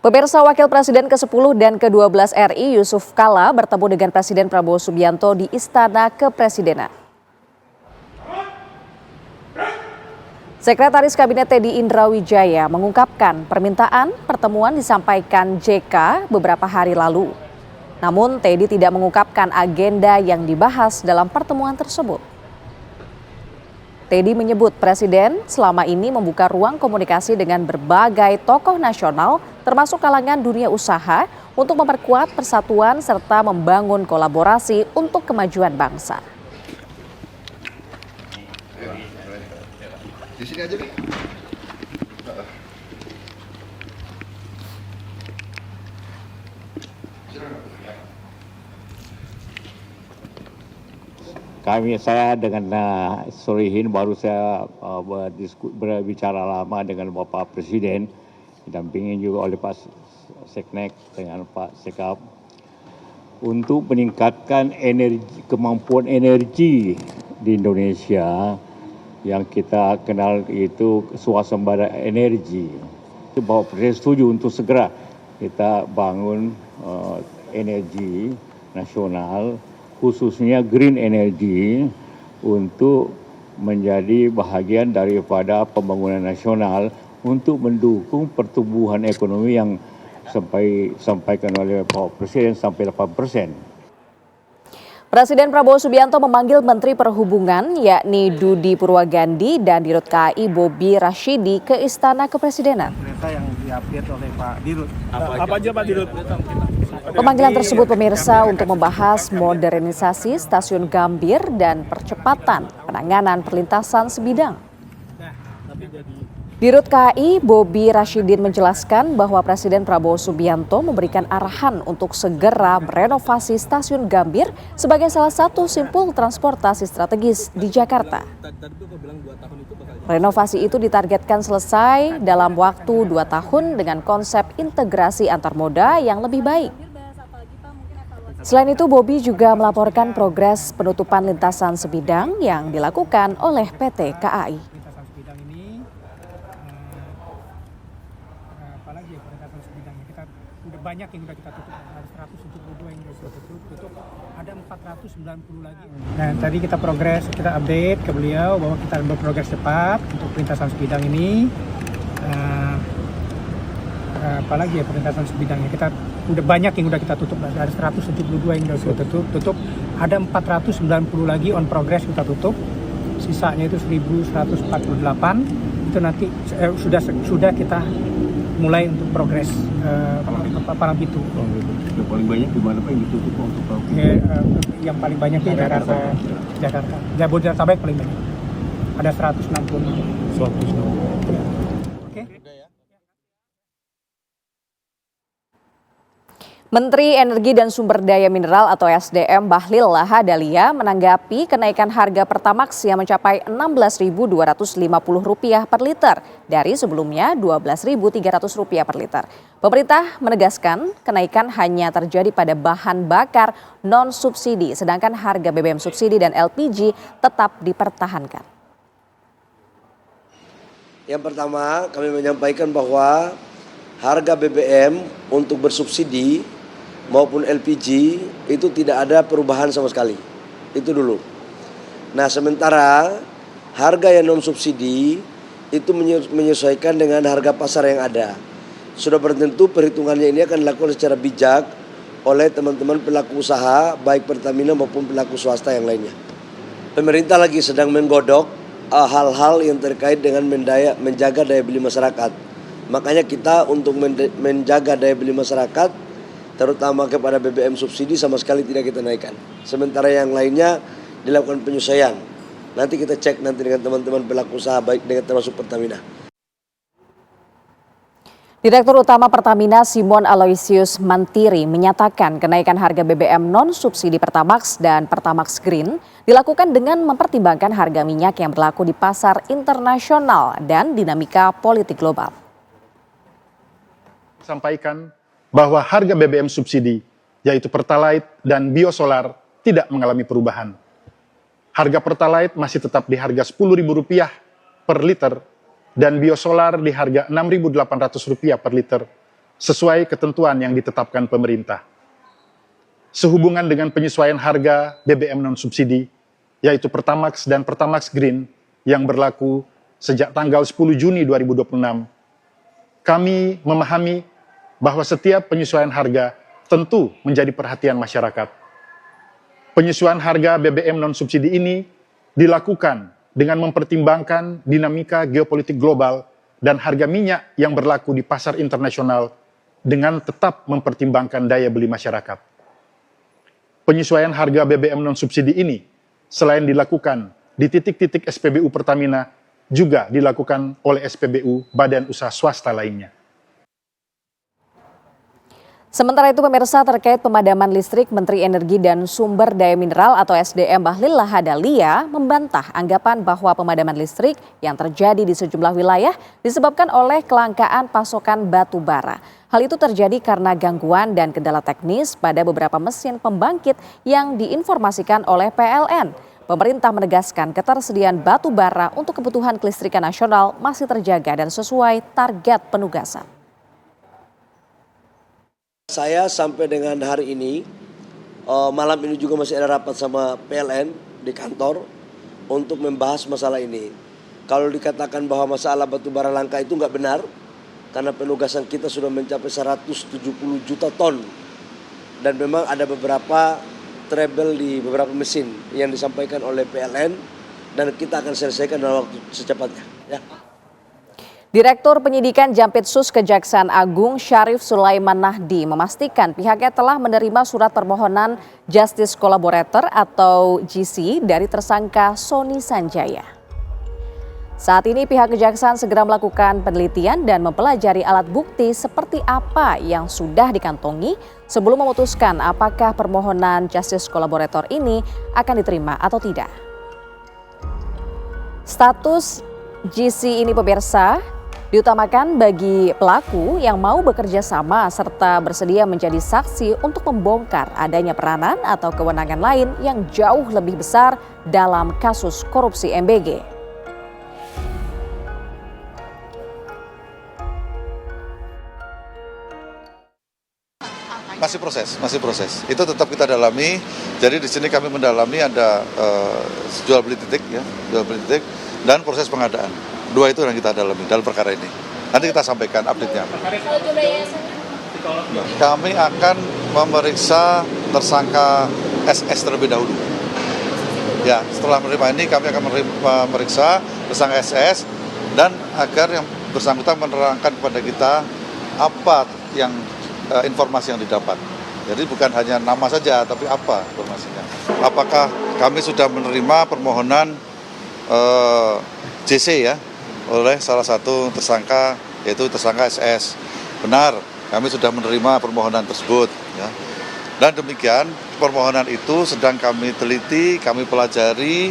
Pemirsa, Wakil Presiden ke-10 dan ke-12 RI Yusuf Kala bertemu dengan Presiden Prabowo Subianto di Istana Kepresidenan. Sekretaris Kabinet Teddy Indrawijaya mengungkapkan permintaan pertemuan disampaikan JK beberapa hari lalu. Namun Teddy tidak mengungkapkan agenda yang dibahas dalam pertemuan tersebut. Teddy menyebut Presiden selama ini membuka ruang komunikasi dengan berbagai tokoh nasional termasuk kalangan dunia usaha untuk memperkuat persatuan serta membangun kolaborasi untuk kemajuan bangsa. Di sini aja, Bi. Saya dengan Solihin baru saya berbicara lama dengan Bapak Presiden, didampingi juga oleh Pak Seknek dengan Pak Sekap untuk meningkatkan kemampuan energi di Indonesia yang kita kenal itu swasembada energi. Bapak Presiden setuju untuk segera kita bangun energi nasional, khususnya green energy, untuk menjadi bahagian daripada pembangunan nasional untuk mendukung pertumbuhan ekonomi yang sampaikan oleh Pak Presiden sampai 8%. Presiden Prabowo Subianto memanggil Menteri Perhubungan yakni Dudi Purwagandi dan Dirut KAI Bobi Rashidi ke Istana Kepresidenan. Kereta yang di-update oleh Pak Dirut. Apa aja Pak Dirut? Pemanggilan tersebut pemirsa untuk membahas modernisasi stasiun Gambir dan percepatan penanganan perlintasan sebidang. Dirut KAI Bobi Rashidin menjelaskan bahwa Presiden Prabowo Subianto memberikan arahan untuk segera merenovasi stasiun Gambir sebagai salah satu simpul transportasi strategis di Jakarta. Renovasi itu ditargetkan selesai dalam waktu 2 tahun dengan konsep integrasi antar moda yang lebih baik. Selain itu, Bobi juga melaporkan progres penutupan lintasan sebidang yang dilakukan oleh PT KAI. Apalagi ya perlintasan sebidang kita udah banyak yang udah kita tutup, ada 172 yang udah kita tutup, ada 490 lagi. Nah tadi kita progres, kita update ke beliau bahwa kita berprogres cepat untuk perlintasan sebidang ini. Apalagi ya perlintasan sebidangnya kita udah banyak yang udah kita tutup, ada 172 yang udah kita tutup, ada 490 lagi on progress kita tutup, sisanya itu 1148 itu nanti sudah kita mulai untuk progres Parambitu. Yang paling banyak di mana Pak yang ditutup untuk Yang paling banyak di Jakarta. Jabodetabek paling banyak. Ada 160. Oke. Menteri Energi dan Sumber Daya Mineral atau SDM Bahlil Lahadalia menanggapi kenaikan harga Pertamax yang mencapai Rp16.250 per liter dari sebelumnya Rp12.300 per liter. Pemerintah menegaskan kenaikan hanya terjadi pada bahan bakar non-subsidi, sedangkan harga BBM subsidi dan LPG tetap dipertahankan. Yang pertama, kami menyampaikan bahwa harga BBM untuk bersubsidi maupun LPG itu tidak ada perubahan sama sekali. Itu dulu. Nah, sementara harga yang non subsidi itu menyesuaikan dengan harga pasar yang ada. Sudah bertentu perhitungannya ini akan dilakukan secara bijak oleh teman-teman pelaku usaha baik Pertamina maupun pelaku swasta yang lainnya. Pemerintah lagi sedang menggodok hal-hal yang terkait dengan menjaga daya beli masyarakat. Makanya kita untuk menjaga daya beli masyarakat terutama kepada BBM subsidi sama sekali tidak kita naikkan. Sementara yang lainnya dilakukan penyesuaian. Nanti kita cek nanti dengan teman-teman pelaku usaha baik dengan termasuk Pertamina. Direktur Utama Pertamina Simon Aloysius Mantiri menyatakan kenaikan harga BBM non-subsidi Pertamax dan Pertamax Green dilakukan dengan mempertimbangkan harga minyak yang berlaku di pasar internasional dan dinamika politik global. Sampaikan bahwa harga BBM subsidi, yaitu Pertalite dan Biosolar, tidak mengalami perubahan. Harga Pertalite masih tetap di harga Rp10.000 per liter dan Biosolar di harga Rp6.800 per liter. sesuai ketentuan yang ditetapkan pemerintah. Sehubungan dengan penyesuaian harga BBM non-subsidi, yaitu Pertamax dan Pertamax Green yang berlaku sejak tanggal 10 Juni 2026, kami memahami bahwa setiap penyesuaian harga tentu menjadi perhatian masyarakat. Penyesuaian harga BBM non-subsidi ini dilakukan dengan mempertimbangkan dinamika geopolitik global dan harga minyak yang berlaku di pasar internasional dengan tetap mempertimbangkan daya beli masyarakat. Penyesuaian harga BBM non-subsidi ini selain dilakukan di titik-titik SPBU Pertamina, juga dilakukan oleh SPBU badan usaha swasta lainnya. Sementara itu pemirsa, terkait pemadaman listrik, Menteri Energi dan Sumber Daya Mineral atau SDM Bahlil Lahadalia membantah anggapan bahwa pemadaman listrik yang terjadi di sejumlah wilayah disebabkan oleh kelangkaan pasokan batu bara. Hal itu terjadi karena gangguan dan kendala teknis pada beberapa mesin pembangkit yang diinformasikan oleh PLN. Pemerintah menegaskan ketersediaan batu bara untuk kebutuhan kelistrikan nasional masih terjaga dan sesuai target penugasan. Saya sampai dengan hari ini, malam ini juga masih ada rapat sama PLN di kantor untuk membahas masalah ini. Kalau dikatakan bahwa masalah batu bara langka itu nggak benar, karena penugasan kita sudah mencapai 170 juta ton. Dan memang ada beberapa trouble di beberapa mesin yang disampaikan oleh PLN dan kita akan selesaikan dalam waktu secepatnya. Ya. Direktur Penyidikan Jampitsus Kejaksaan Agung Syarif Sulaiman Nahdi memastikan pihaknya telah menerima surat permohonan Justice Collaborator atau GC dari tersangka Sony Sanjaya. Saat ini pihak kejaksaan segera melakukan penelitian dan mempelajari alat bukti seperti apa yang sudah dikantongi sebelum memutuskan apakah permohonan Justice Collaborator ini akan diterima atau tidak. Status GC ini pemirsa diutamakan bagi pelaku yang mau bekerja sama serta bersedia menjadi saksi untuk membongkar adanya peranan atau kewenangan lain yang jauh lebih besar dalam kasus korupsi MBG. Masih proses. Itu tetap kita dalami. Jadi di sini kami mendalami ada jual beli titik dan proses pengadaan. Dua itu yang kita dalami dalam perkara ini. Nanti kita sampaikan update-nya. Kami akan memeriksa tersangka SS terlebih dahulu. Ya, setelah menerima ini kami akan memeriksa tersangka SS dan agar yang bersangkutan menerangkan kepada kita apa yang informasi yang didapat. Jadi bukan hanya nama saja, tapi apa informasinya. Apakah kami sudah menerima permohonan JC ya oleh salah satu tersangka, yaitu tersangka SS. Benar, kami sudah menerima permohonan tersebut. Ya. Dan demikian, permohonan itu sedang kami teliti, kami pelajari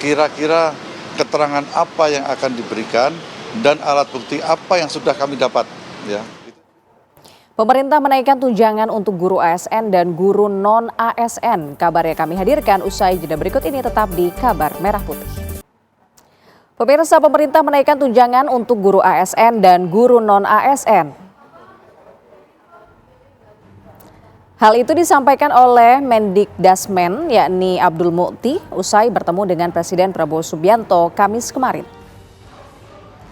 kira-kira keterangan apa yang akan diberikan dan alat bukti apa yang sudah kami dapat. Ya. Pemerintah menaikkan tunjangan untuk guru ASN dan guru non-ASN. Kabar yang kami hadirkan usai jeda berikut ini tetap di Kabar Merah Putih. Pemirsa, pemerintah menaikkan tunjangan untuk guru ASN dan guru non-ASN. Hal itu disampaikan oleh Mendikdasmen yakni Abdul Mukti usai bertemu dengan Presiden Prabowo Subianto Kamis kemarin.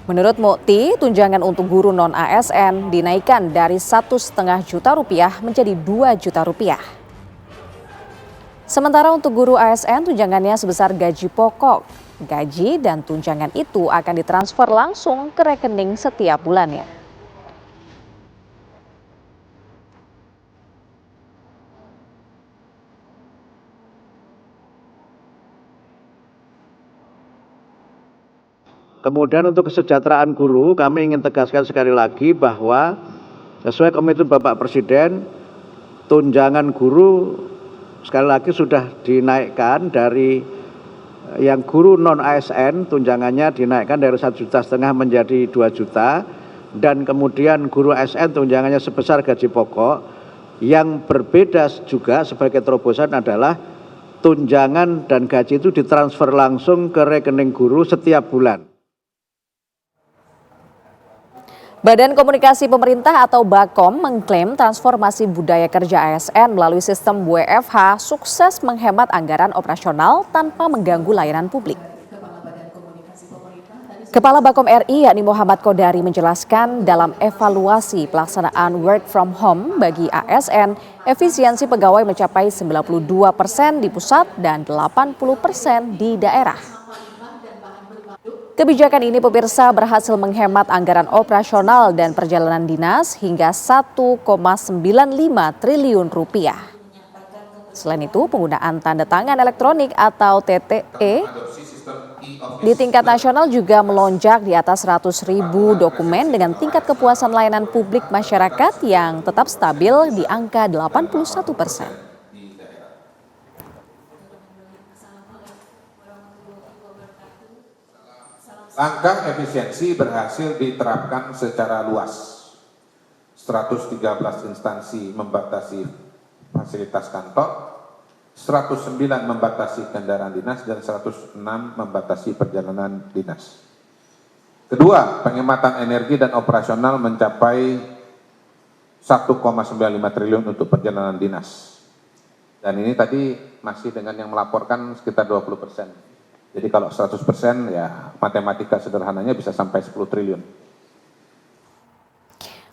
Menurut Mukti, tunjangan untuk guru non-ASN dinaikkan dari Rp1,5 juta menjadi Rp2 juta. Sementara untuk guru ASN tunjangannya sebesar gaji pokok. Gaji dan tunjangan itu akan ditransfer langsung ke rekening setiap bulannya. Kemudian untuk kesejahteraan guru, kami ingin tegaskan sekali lagi bahwa sesuai komitmen Bapak Presiden, tunjangan guru sekali lagi sudah dinaikkan dari yang guru non-ASN tunjangannya dinaikkan dari 1,5 juta menjadi 2 juta dan kemudian guru ASN tunjangannya sebesar gaji pokok. Yang berbeda juga sebagai terobosan adalah tunjangan dan gaji itu ditransfer langsung ke rekening guru setiap bulan. Badan Komunikasi Pemerintah atau BAKOM mengklaim transformasi budaya kerja ASN melalui sistem WFH sukses menghemat anggaran operasional tanpa mengganggu layanan publik. Kepala BAKOM RI yakni Muhammad Kodari menjelaskan dalam evaluasi pelaksanaan work from home bagi ASN, efisiensi pegawai mencapai 92% di pusat dan 80% di daerah. Kebijakan ini pemirsa berhasil menghemat anggaran operasional dan perjalanan dinas hingga 1,95 triliun rupiah. Selain itu, penggunaan tanda tangan elektronik atau TTE di tingkat nasional juga melonjak di atas 100.000 dokumen dengan tingkat kepuasan layanan publik masyarakat yang tetap stabil di angka 81%. Langkah efisiensi berhasil diterapkan secara luas. 113 instansi membatasi fasilitas kantor, 109 membatasi kendaraan dinas, dan 106 membatasi perjalanan dinas. Kedua, penghematan energi dan operasional mencapai 1,95 triliun untuk perjalanan dinas. Dan ini tadi masih dengan yang melaporkan sekitar 20%. Jadi kalau 100% ya matematika sederhananya bisa sampai 10 triliun.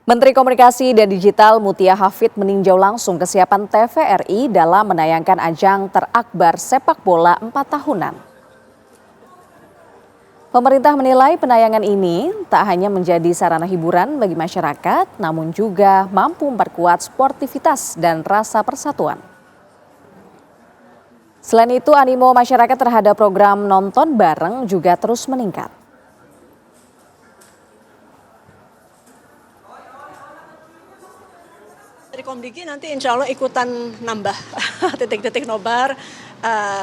Menteri Komunikasi dan Digital Mutia Hafid meninjau langsung kesiapan TVRI dalam menayangkan ajang terakbar sepak bola 4 tahunan. Pemerintah menilai penayangan ini tak hanya menjadi sarana hiburan bagi masyarakat, namun juga mampu memperkuat sportivitas dan rasa persatuan. Selain itu, animo masyarakat terhadap program nonton bareng juga terus meningkat. Dari Komdigi nanti insya Allah ikutan nambah titik-titik nobar,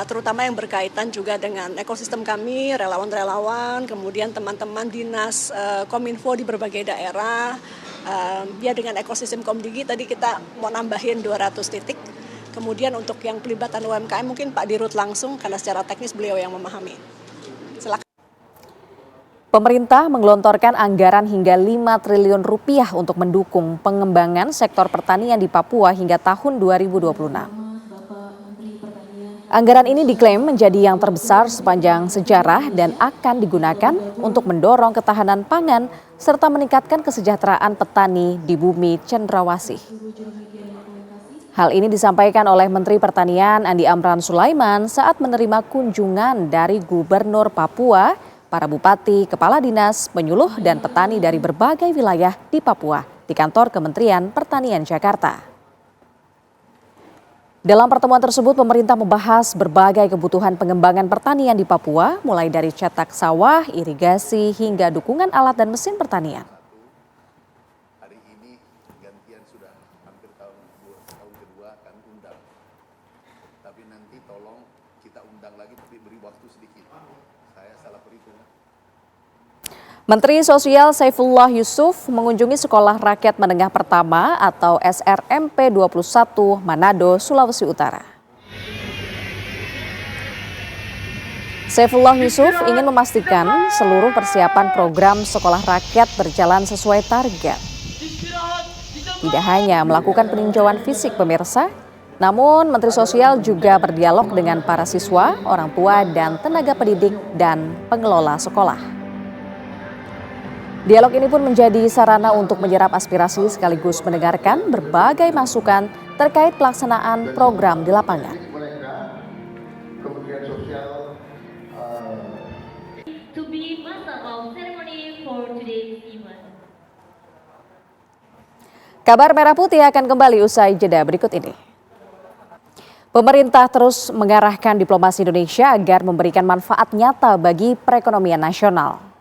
terutama yang berkaitan juga dengan ekosistem kami, relawan-relawan, kemudian teman-teman dinas Kominfo di berbagai daerah. Ya dengan ekosistem Komdigi tadi kita mau nambahin 200 titik. Kemudian untuk yang pelibatan UMKM mungkin Pak Dirut langsung karena secara teknis beliau yang memahami. Silakan. Pemerintah menggelontorkan anggaran hingga 5 triliun rupiah untuk mendukung pengembangan sektor pertanian di Papua hingga tahun 2026. Anggaran ini diklaim menjadi yang terbesar sepanjang sejarah dan akan digunakan untuk mendorong ketahanan pangan serta meningkatkan kesejahteraan petani di bumi cendrawasih. Hal ini disampaikan oleh Menteri Pertanian Andi Amran Sulaiman saat menerima kunjungan dari Gubernur Papua, para bupati, kepala dinas, penyuluh, dan petani dari berbagai wilayah di Papua di kantor Kementerian Pertanian Jakarta. Dalam pertemuan tersebut, pemerintah membahas berbagai kebutuhan pengembangan pertanian di Papua, mulai dari cetak sawah, irigasi, hingga dukungan alat dan mesin pertanian. Menteri Sosial Saifullah Yusuf mengunjungi Sekolah Rakyat Menengah Pertama atau SRMP 21 Manado, Sulawesi Utara. Saifullah Yusuf ingin memastikan seluruh persiapan program sekolah rakyat berjalan sesuai target. Tidak hanya melakukan peninjauan fisik pemirsa, namun Menteri Sosial juga berdialog dengan para siswa, orang tua, dan tenaga pendidik dan pengelola sekolah. Dialog ini pun menjadi sarana untuk menyerap aspirasi sekaligus mendengarkan berbagai masukan terkait pelaksanaan program di lapangan. Kabar Merah Putih akan kembali usai jeda berikut ini. Pemerintah terus mengarahkan diplomasi Indonesia agar memberikan manfaat nyata bagi perekonomian nasional.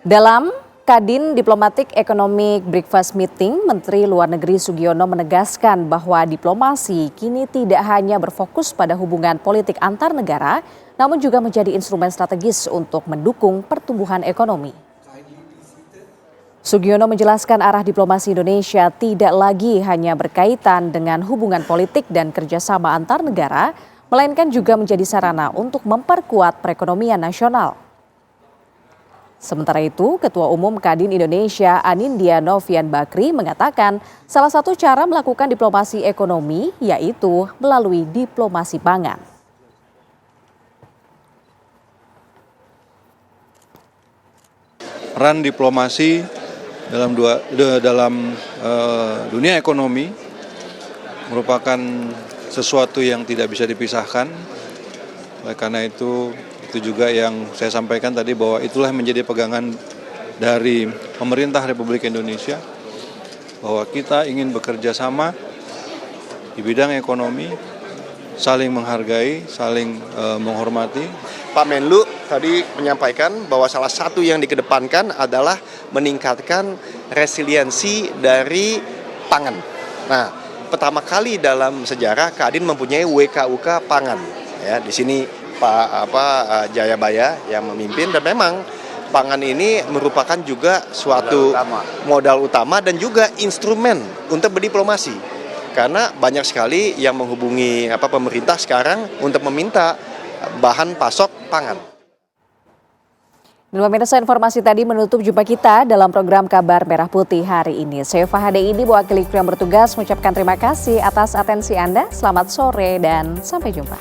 Dalam Kadin Diplomatic Economic Breakfast Meeting, Menteri Luar Negeri Sugiono menegaskan bahwa diplomasi kini tidak hanya berfokus pada hubungan politik antar negara, namun juga menjadi instrumen strategis untuk mendukung pertumbuhan ekonomi. Sugiono menjelaskan arah diplomasi Indonesia tidak lagi hanya berkaitan dengan hubungan politik dan kerjasama antar negara, melainkan juga menjadi sarana untuk memperkuat perekonomian nasional. Sementara itu, Ketua Umum Kadin Indonesia Anindya Novian Bakri mengatakan salah satu cara melakukan diplomasi ekonomi yaitu melalui diplomasi pangan. Peran diplomasi dalam dunia ekonomi merupakan sesuatu yang tidak bisa dipisahkan. Oleh karena itu juga yang saya sampaikan tadi bahwa itulah menjadi pegangan dari pemerintah Republik Indonesia bahwa kita ingin bekerja sama di bidang ekonomi, saling menghargai, saling menghormati. Pak Menlu tadi menyampaikan bahwa salah satu yang dikedepankan adalah meningkatkan resiliensi dari pangan. Nah, pertama kali dalam sejarah Kadin mempunyai WKUK pangan. Ya, di sini Pak Jayabaya yang memimpin, dan memang pangan ini merupakan juga suatu modal utama dan juga instrumen untuk berdiplomasi. Karena banyak sekali yang menghubungi pemerintah sekarang untuk meminta bahan pasok pangan. Pemirsa, informasi tadi menutup jumpa kita dalam program Kabar Merah Putih hari ini. Saya Fahade ini mewakili kru yang bertugas mengucapkan terima kasih atas atensi Anda. Selamat sore dan sampai jumpa.